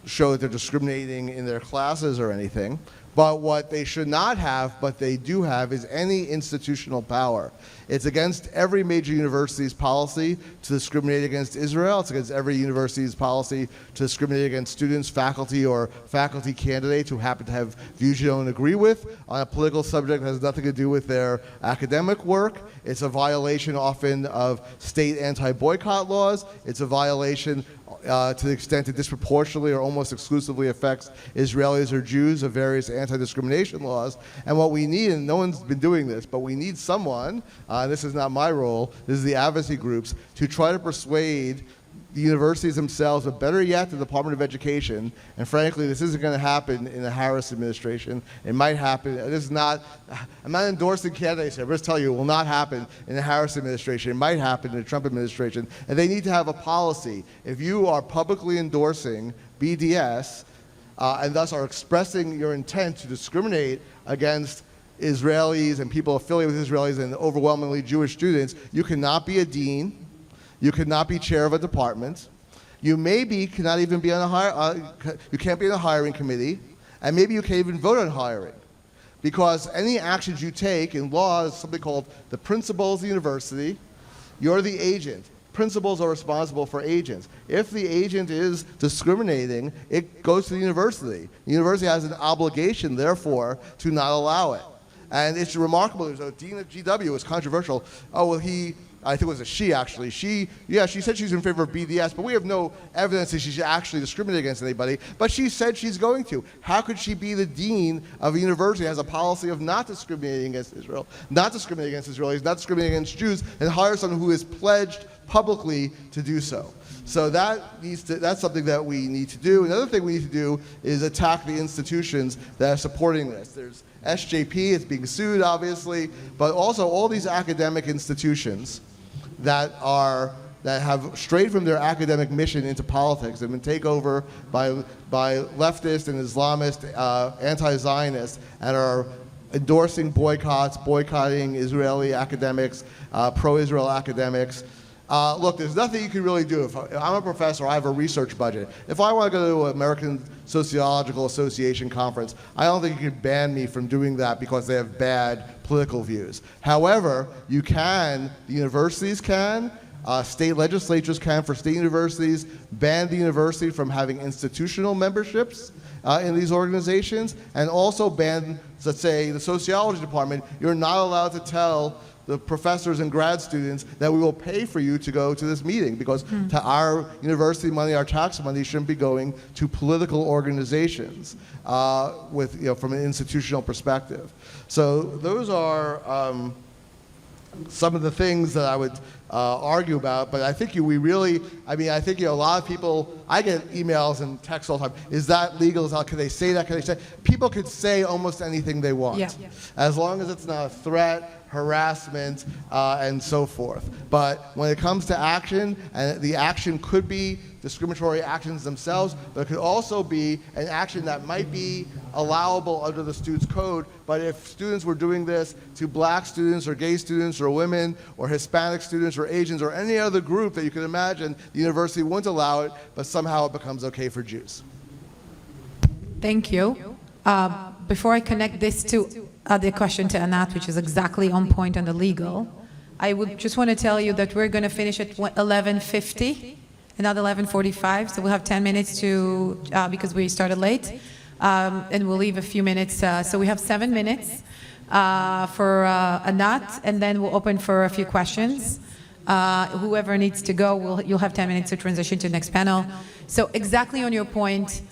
show that they're discriminating in their classes or anything. But what they should not have, but they do have, is any institutional power. It's against every major university's policy to discriminate against Israel. It's against every university's policy to discriminate against students, faculty, or faculty candidates who happen to have views you don't agree with on a political subject that has nothing to do with their academic work. It's a violation often of state anti-boycott laws. It's a violation to the extent it disproportionately or almost exclusively affects Israelis or Jews of various anti-discrimination laws. And what we need, and no one's been doing this, but we need someone, this is not my role, this is the advocacy groups, to try to persuade the universities themselves, but better yet, the Department of Education. And frankly, this isn't going to happen in the Harris administration. It might happen. I'm not endorsing candidates here. I'm just telling you, it will not happen in the Harris administration. It might happen in the Trump administration. And they need to have a policy. If you are publicly endorsing BDS and thus are expressing your intent to discriminate against Israelis and people affiliated with Israelis and overwhelmingly Jewish students, you cannot be a dean, you cannot be chair of a department, you maybe cannot even be on you can't be in a hiring committee, and maybe you can't even vote on hiring. Because any actions you take in law is something called the principals of the university. You're the agent. Principals are responsible for agents. If the agent is discriminating, it goes to the university. The university has an obligation, therefore, to not allow it. And it's remarkable. There's a dean at GW was controversial. Oh, well, I think it was a she, actually. She said she's in favor of BDS, but we have no evidence that she's actually discriminating against anybody. But she said she's going to. How could she be the dean of a university that has a policy of not discriminating against Israel, not discriminating against Israelis, not discriminating against Jews, and hire someone who is pledged publicly to do so? So that's something that we need to do. Another thing we need to do is attack the institutions that are supporting this. There's SJP is being sued, obviously, but also all these academic institutions that have strayed from their academic mission into politics and been taken over by leftist and Islamist anti-Zionists and are endorsing boycotting Israeli academics, pro-Israel academics. Look, there's nothing you can really do. If I'm a professor, I have a research budget. If I want to go to an American Sociological Association conference, I don't think you can ban me from doing that because they have bad political views. However, the universities can, state legislatures can, for state universities, ban the university from having institutional memberships in these organizations, and also ban, let's say, the sociology department. You're not allowed to tell the professors and grad students that we will pay for you to go to this meeting, because to our university money, our tax money shouldn't be going to political organizations from an institutional perspective. So those are some of the things that I would argue about, but I think a lot of people, I get emails and texts all the time, is that legal? Can they say that? Can they say? People could say almost anything they want, as long as it's not a threat, harassment, and so forth. But when it comes to action, and the action could be discriminatory actions themselves, but it could also be an action that might be allowable under the student's code. But if students were doing this to black students or gay students or women or Hispanic students or Asians or any other group that you could imagine, the university wouldn't allow it, but somehow it becomes okay for Jews. Thank you. Before I connect this to the question to Anat, which is exactly on point on the legal, I would just want to tell you that we're going to finish at 11:50, another 11:45, so we'll have 10 minutes because we started late, and we'll leave a few minutes. So we have 7 minutes for Anat, and then we'll open for a few questions. Whoever needs to go, you'll have 10 minutes to transition to the next panel. So exactly on your point,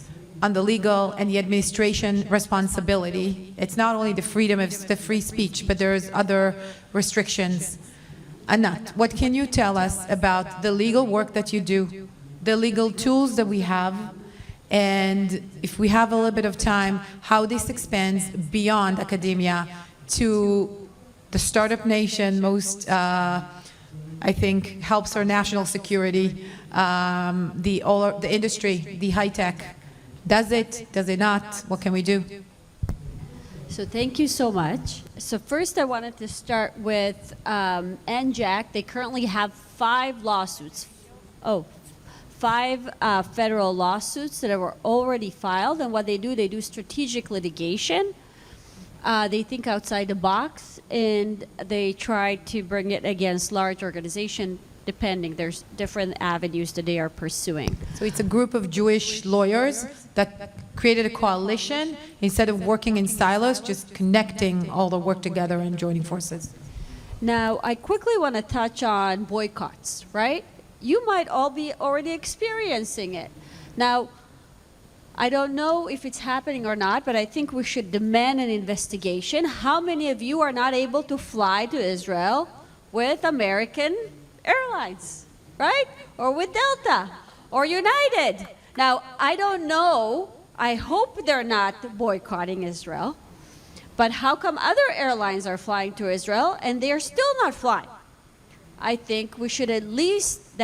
on the legal and the administration responsibility, it's not only the freedom of the free speech, but there's other restrictions. Anat, what can you tell us about the legal work that you do, the legal tools that we have, and if we have a little bit of time, how this expands beyond academia to the startup nation, I think, helps our national security, the industry, the high tech. Does it? Does it not? What can we do? So thank you so much. So first I wanted to start with NJAC. They currently have 5 lawsuits. Five federal lawsuits that were already filed. And what they do strategic litigation. They think outside the box, and they try to bring it against large organizations. Depending, there's different avenues that they are pursuing. So it's a group of Jewish lawyers that created a coalition instead of working in silos, just connecting all the work together and joining forces. Now, I quickly want to touch on boycotts, right? You might all be already experiencing it. Now, I don't know if it's happening or not, but I think we should demand an investigation. How many of you are not able to fly to Israel with American Airlines, right? Or with Delta or United? Now, I don't know. I hope they're not boycotting Israel. But how come other airlines are flying to Israel and they're still not flying? I think we should at least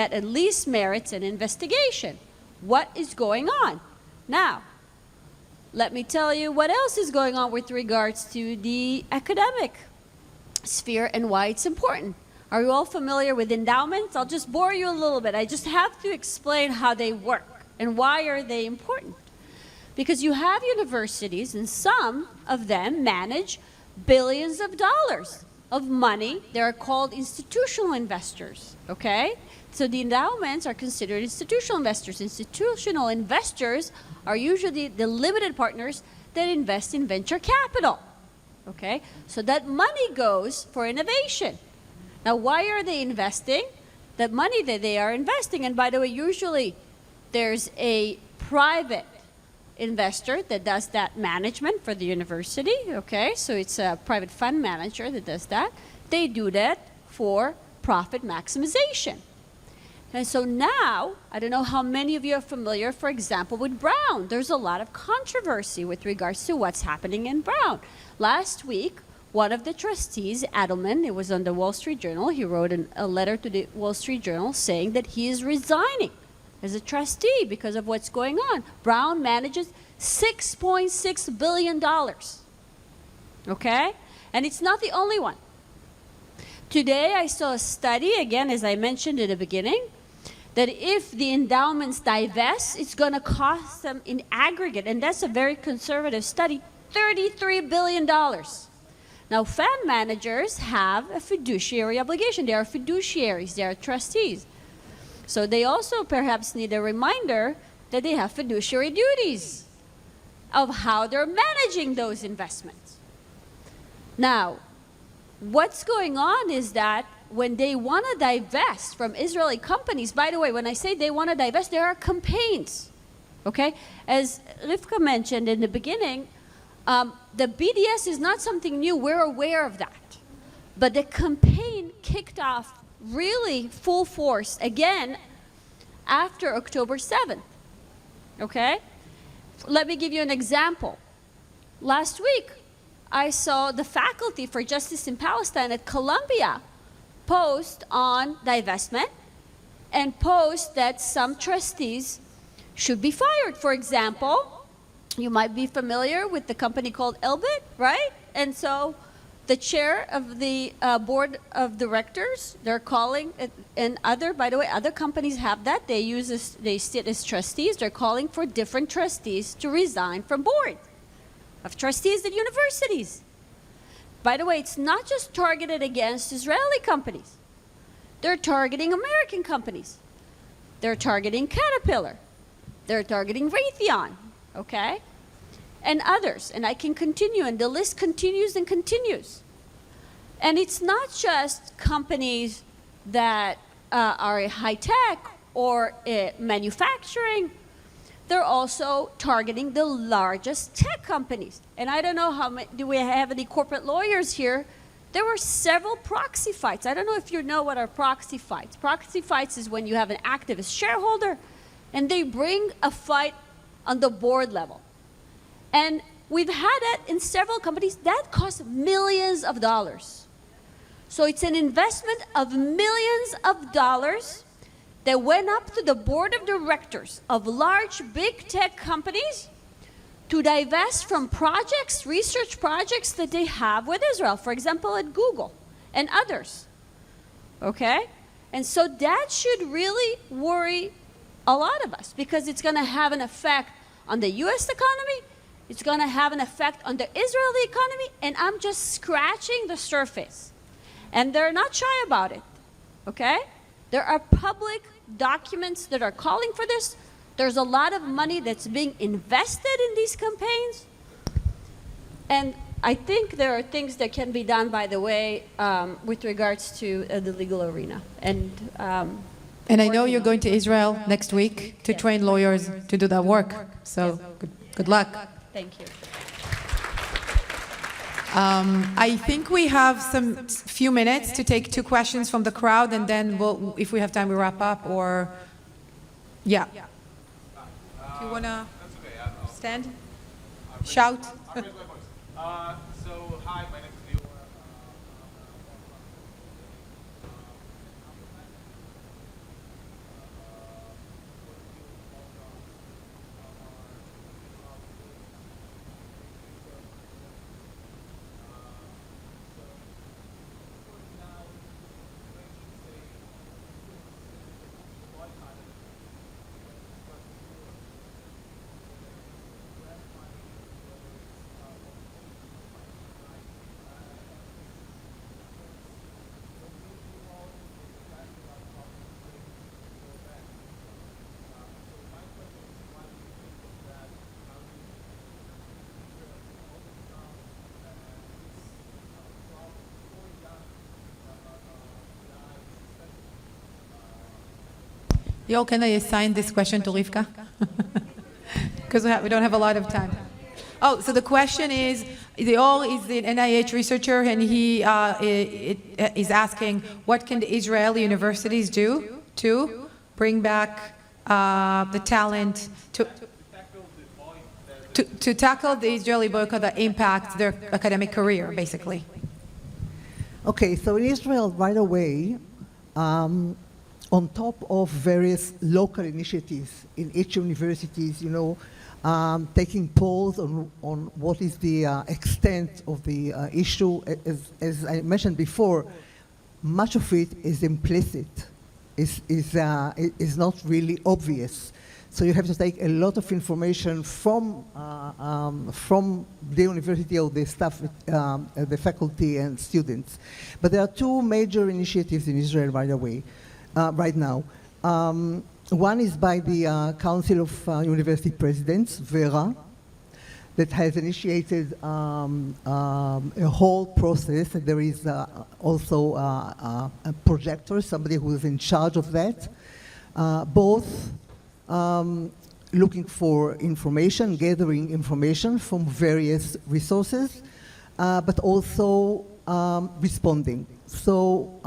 merits an investigation. What is going on? Now, let me tell you what else is going on with regards to the academic sphere and why it's important. Are you all familiar with endowments? I'll just bore you a little bit. I just have to explain how they work and why are they important. Because you have universities, and some of them manage billions of dollars of money. They're called institutional investors, okay? So the endowments are considered institutional investors. Institutional investors are usually the limited partners that invest in venture capital, okay? So that money goes for innovation. Now, why are they investing? That money that they are investing, and by the way, usually there's a private investor that does that management for the university, okay? So it's a private fund manager that does that. They do that for profit maximization. And so now, I don't know how many of you are familiar, for example, with Brown. There's a lot of controversy with regards to what's happening in Brown. Last week, one of the trustees, Edelman, it was on the Wall Street Journal, he wrote a letter to the Wall Street Journal saying that he is resigning as a trustee because of what's going on. Brown manages $6.6 billion, okay? And it's not the only one. Today I saw a study, again, as I mentioned in the beginning, that if the endowments divest, it's going to cost them in aggregate, and that's a very conservative study, $33 billion. Now, fund managers have a fiduciary obligation. They are fiduciaries. They are trustees. So they also perhaps need a reminder that they have fiduciary duties of how they're managing those investments. Now, what's going on is that when they want to divest from Israeli companies, by the way, when I say they want to divest, there are campaigns, okay? As Rivka mentioned in the beginning, the BDS is not something new. We're aware of that. But the campaign kicked off really full force again after October 7th, okay? Let me give you an example. Last week, I saw the faculty for Justice in Palestine at Columbia post on divestment and post that some trustees should be fired. For example, you might be familiar with the company called Elbit, right? And so the chair of the board of directors, they're calling, and by the way, other companies have that. They sit as trustees. They're calling for different trustees to resign from board of trustees at universities. By the way, it's not just targeted against Israeli companies. They're targeting American companies. They're targeting Caterpillar. They're targeting Raytheon, okay? And others, and I can continue, and the list continues and continues. And it's not just companies that are high-tech or manufacturing. They're also targeting the largest tech companies. And I don't know how many, do we have any corporate lawyers here? There were several proxy fights. I don't know if you know what are proxy fights. Proxy fights is when you have an activist shareholder and they bring a fight on the board level. And we've had that in several companies. That costs millions of dollars. So it's an investment of millions of dollars that went up to the board of directors of large, big tech companies to divest from projects, research projects that they have with Israel, for example, at Google and others, okay? And so that should really worry a lot of us because it's going to have an effect on the U.S. economy, it's going to have an effect on the Israeli economy, and I'm just scratching the surface. And they're not shy about it, okay? There are public documents that are calling for this. There's a lot of money that's being invested in these campaigns. And I think there are things that can be done, by the way, with regards to the legal arena. And I know you're going to Israel next week to train lawyers to do that work. So good luck. Thank you. I think we have some few minutes to take 2 questions from the crowd, and then we'll, if we have time, we wrap up. Or, yeah. Do you want to stand? Shout. So, hi, my name is Leo. Yo, can I assign this question to Rivka? Because we don't have a lot of time. Oh, so the question is, Lior is the NIH researcher, and he is asking, what can the Israeli universities do to bring back the talent to tackle the Israeli boycott that impacts their academic career, basically? Okay, so in Israel, right away, on top of various local initiatives in each universities, taking polls on what is the extent of the issue. As I mentioned before, much of it is implicit, is not really obvious. So you have to take a lot of information from the university or the staff, the faculty and students. But there are two major initiatives in Israel right now. One is by the Council of University Presidents, VERA, that has initiated a whole process. There is also a projector, somebody who is in charge of that, both looking for information, gathering information from various resources, but also responding. So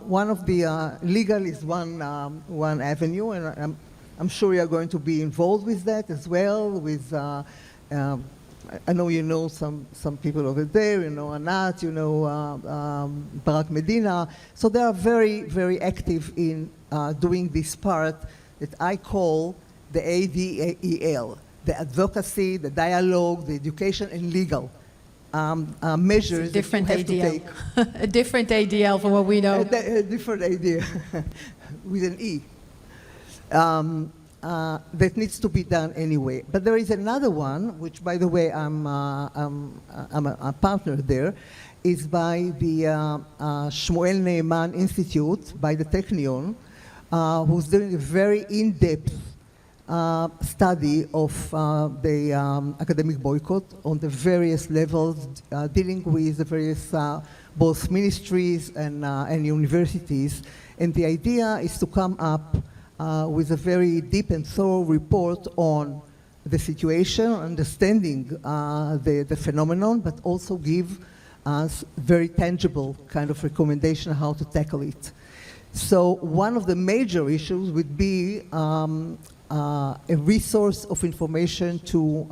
one of the legal is one avenue, and I'm sure you are going to be involved with that as well. With I know you know some people over there. You know Anat. You know Barak Medina. So they are very, very active in doing this part that I call the ADEL, the advocacy, the dialogue, the education, and legal measures that you have to take. A different ADL from what we know. A different idea with an E. That needs to be done anyway. But there is another one, which, by the way, I'm a partner there, is by the Shmuel Neiman Institute, by the Technion, who's doing a very in-depth study of the academic boycott on the various levels, dealing with the various both ministries and universities. And the idea is to come up with a very deep and thorough report on the situation, understanding the phenomenon, but also give us very tangible kind of recommendation how to tackle it. So one of the major issues would be a resource of information to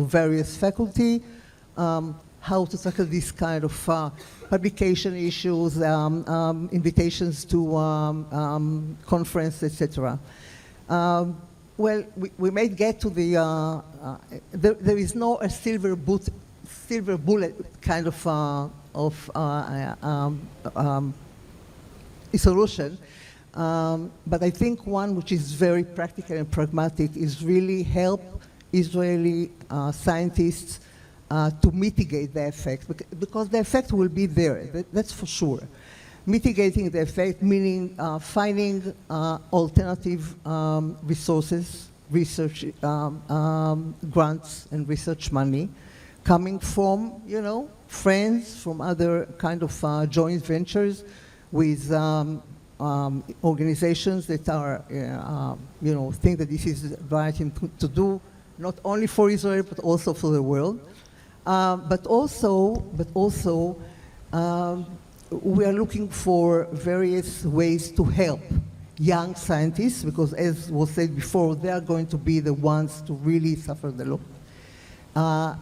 various faculty, how to tackle this kind of publication issues, invitations to conference, etc. Well, we may get to the, there is no a silver bullet kind of solution. But I think one which is very practical and pragmatic is really help Israeli scientists to mitigate the effect, because the effect will be there, that's for sure. Mitigating the effect, meaning finding alternative resources, research grants and research money, coming from, friends, from other kind of joint ventures with organizations that are, think that this is the right thing to do, not only for Israel, but also for the world. But also, we are looking for various ways to help young scientists, because as was said before, they are going to be the ones to really suffer the loss,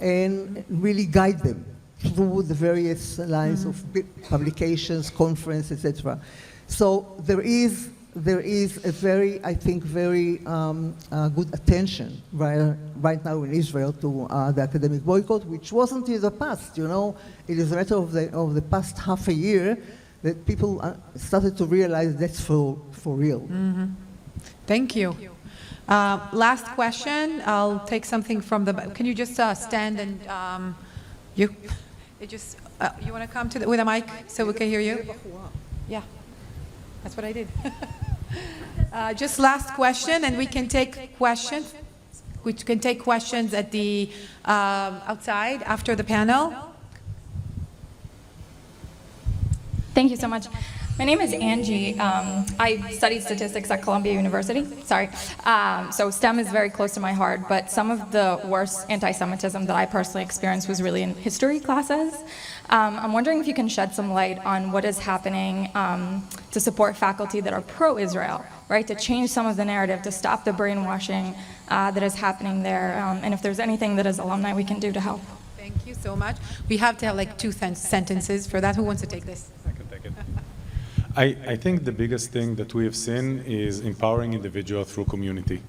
and really guide them through the various lines of publications, conferences, etc. So there is a very, I think, very good attention right now in Israel to the academic boycott, which wasn't in the past. It is a matter of the past half a year that people started to realize that's for real. Mm-hmm. Thank you. Last question. I'll take something from the. Can you just stand and you want to come to with a mic so we can hear you? Yeah. That's what I did. Just last question, and we can take questions. We can take questions at the outside after the panel. Thank you so much. My name is Angie. I studied statistics at Columbia University. Sorry. So STEM is very close to my heart, but some of the worst anti-Semitism that I personally experienced was really in history classes. I'm wondering if you can shed some light on what is happening to support faculty that are pro-Israel, right? To change some of the narrative, to stop the brainwashing that is happening there, and if there's anything that as alumni we can do to help. Thank you so much. We have to have like two sentences for that. Who wants to take this? I can take it. I think the biggest thing that we have seen is empowering individuals through community.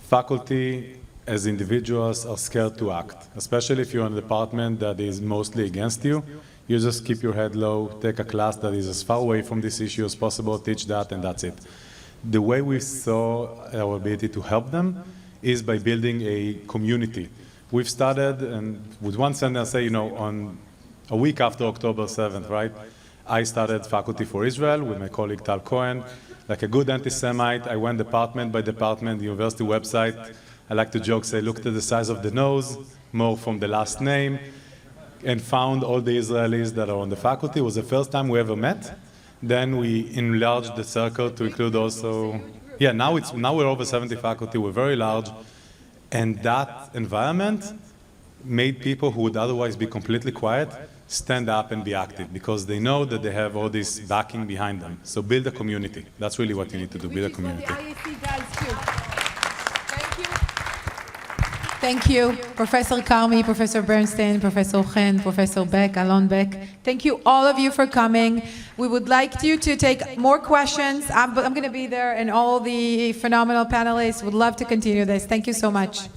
Faculty as individuals are scared to act, especially if you're in a department that is mostly against you. You just keep your head low, take a class that is as far away from this issue as possible, teach that, and that's it. The way we saw our ability to help them is by building a community. We've started, and with one sentence, say, on a week after October 7th, right? I started Faculty for Israel with my colleague Tal Cohen. Like a good anti-Semite, I went department by department, the university website. I like to joke, say, looked at the size of the nose, more from the last name, and found all the Israelis that are on the faculty. It was the first time we ever met. Then we enlarged the circle to include also, now we're over 70 faculty, we're very large. And that environment made people who would otherwise be completely quiet stand up and be active because they know that they have all this backing behind them. So build a community. That's really what you need to do, build a community. Thank you, Professor Carmi, Professor Bernstein, Professor Chen, Professor Beck, Alon-Beck. Thank you, all of you, for coming. We would like you to take more questions. I'm going to be there, and all the phenomenal panelists would love to continue this. Thank you so much.